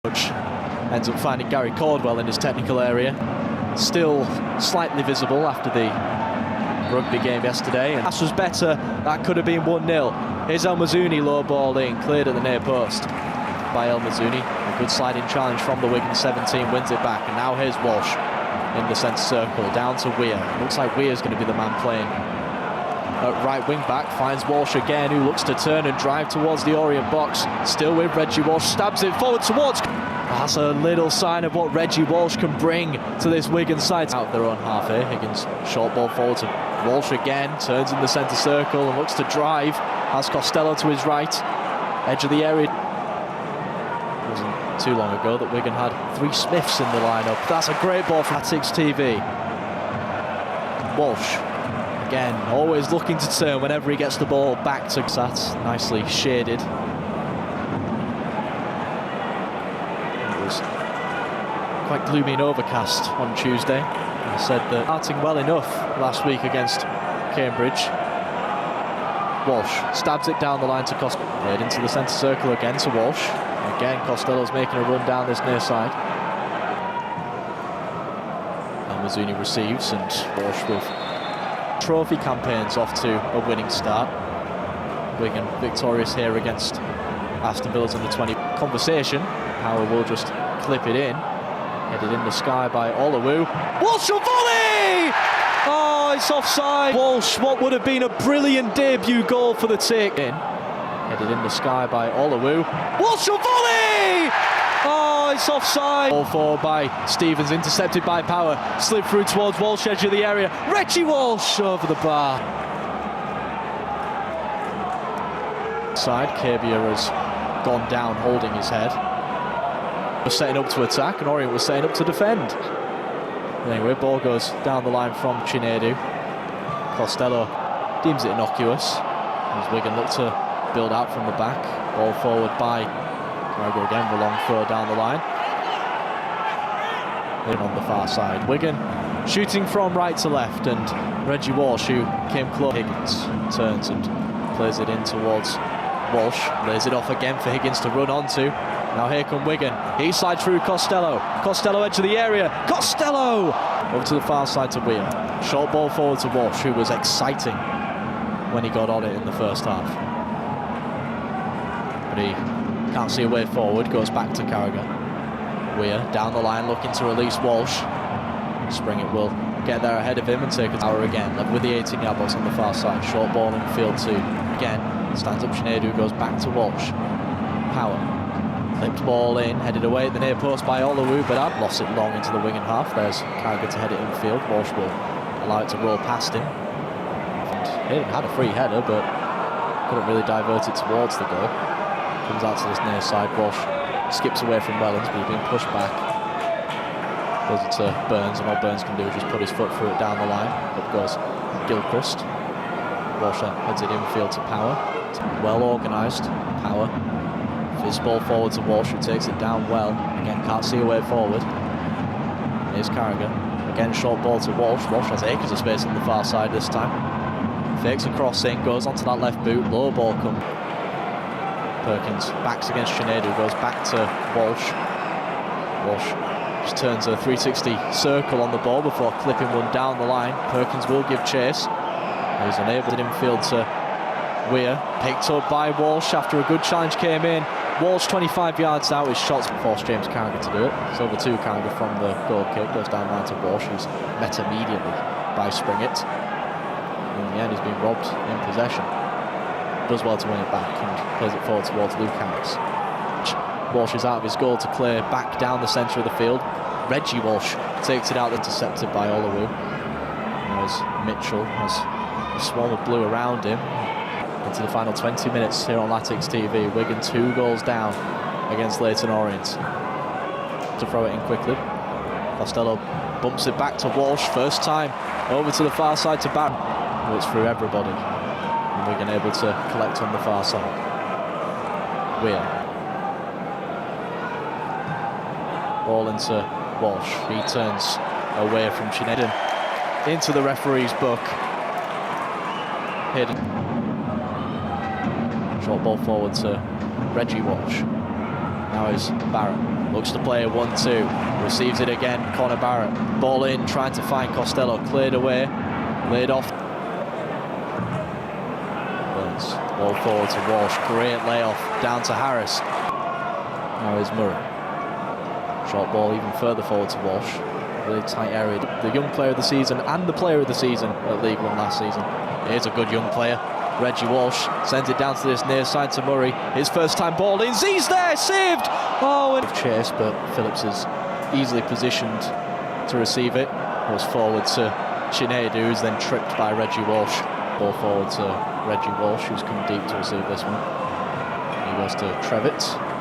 Ends up finding Gary Cordwell in his technical area. Still slightly visible after the rugby game yesterday. And that was better. That could have been 1-0. Here's El Mazouni, low ball in, cleared at the near post by El Mazouni. A good sliding challenge from the Wigan 17, wins it back. And now here's Walsh in the centre circle, down to Weir. Looks like Weir's going to be the man playing at right wing back. Finds Walsh again, who looks to turn and drive towards the Orient box. Still with Reggie Walsh, stabs it forward towards. That's a little sign of what Reggie Walsh can bring to this Wigan side. Out of their own half here, Higgins short ball forward to Walsh again, turns in the centre circle and looks to drive. Has Costello to his right, edge of the area. It wasn't too long ago that Wigan had 3 Smiths in the lineup. That's a great ball from Atix TV. Walsh again, always looking to turn whenever he gets the ball back to Sat, nicely shaded. It was quite gloomy and overcast on Tuesday. I said that starting well enough last week against Cambridge. Walsh stabs it down the line to Costello. Played into the centre circle again to Walsh. Again, Costello's making a run down this near side. El Mazouni receives, and Walsh with trophy campaigns off to a winning start. Wigan victorious here against Aston Villa's under 20. Conversation. Power will just clip it in. Headed in the sky by Olawu. Walsh will volley! Oh, it's offside. Walsh, what would have been a brilliant debut goal for the take. Headed in the sky by Olawu. Walsh will volley! Oh, it's offside. Ball forward by Stevens, intercepted by Power. Slid through towards Walsh, edge of the area. Reggie Walsh over the bar. Side, Cabia has gone down holding his head. Was setting up to attack, and Orient was setting up to defend. Anyway, ball goes down the line from Chinedu. Costello deems it innocuous as Wigan look to build out from the back. Ball forward by Carragher again, the long throw down the line. In on the far side, Wigan shooting from right to left, and Reggie Walsh, who came close. Higgins turns and plays it in towards Walsh. Lays it off again for Higgins to run onto. Now here come Wigan. He slides through Costello. Costello edge of the area. Costello! Over to the far side to Weir. Short ball forward to Walsh, who was exciting when he got on it in the first half. But he can't see a way forward. Goes back to Carragher. Weir down the line looking to release Walsh. Springett will get there ahead of him and take a tower again. Level with the 18-yard box on the far side. Short ball in field 2. Again, stands up Chinedu, goes back to Walsh. Power. Clipped ball in, headed away at the near post by Olawu, but I've lost it long into the Wigan half. There's Carragher to head it infield. Walsh will allow it to roll past him. And he had a free header, but couldn't really divert it towards the goal. Comes out to this near side. Walsh skips away from Wellens, but he's been pushed back. Goes it to Burns, and all Burns can do is just put his foot through it down the line. Up goes Gilchrist. Walsh then heads it infield to Power. Well organised. Power. His ball forward to Walsh, who takes it down well. Again, can't see a way forward. Here's Carragher. Again, short ball to Walsh. Walsh has acres of space on the far side this time. Fakes a crossing, goes onto that left boot. Low ball comes. Perkins backs against Chinedu, goes back to Walsh. Walsh just turns a 360 circle on the ball before clipping one down the line. Perkins will give chase. He's unable to infield to Weir. Picked up by Walsh after a good challenge came in. Walsh 25 yards out, his shots forced James Carragher to do it. It's over to Carragher from the goal kick, goes down the line to Walsh, who's met immediately by Springett. In the end, he's been robbed in possession. Does well to win it back and plays it forward towards Luke Harris. Walsh is out of his goal to clear back down the centre of the field. Reggie Walsh takes it out, intercepted by Olawu. As Mitchell has a swarm of blue around him. Into the final 20 minutes here on Latix TV. Wigan 2 goals down against Leyton Orient. To throw it in quickly. Costello bumps it back to Walsh. First time over to the far side to Barron. It's through everybody. And Wigan able to collect on the far side. Weir. Ball into Walsh. He turns away from Chinedu. Into the referee's book. Hidden. Short ball forward to Reggie Walsh. Now is Barron. Looks to play a 1-2. Receives it again. Connor Barrett. Ball in, trying to find Costello. Cleared away. Laid off. Burns. Ball forward to Walsh. Great layoff. Down to Harris. Now is Murray. Short ball even further forward to Walsh. Really tight area. The young player of the season and the player of the season at League One last season. Here's a good young player. Reggie Walsh sends it down to this near side to Murray. His first time ball in. He's there, saved! Oh, and chase, but Phillips is easily positioned to receive it. Goes forward to Chinedu, who's then tripped by Reggie Walsh. Ball forward to Reggie Walsh, who's come deep to receive this one. He goes to Trevitt.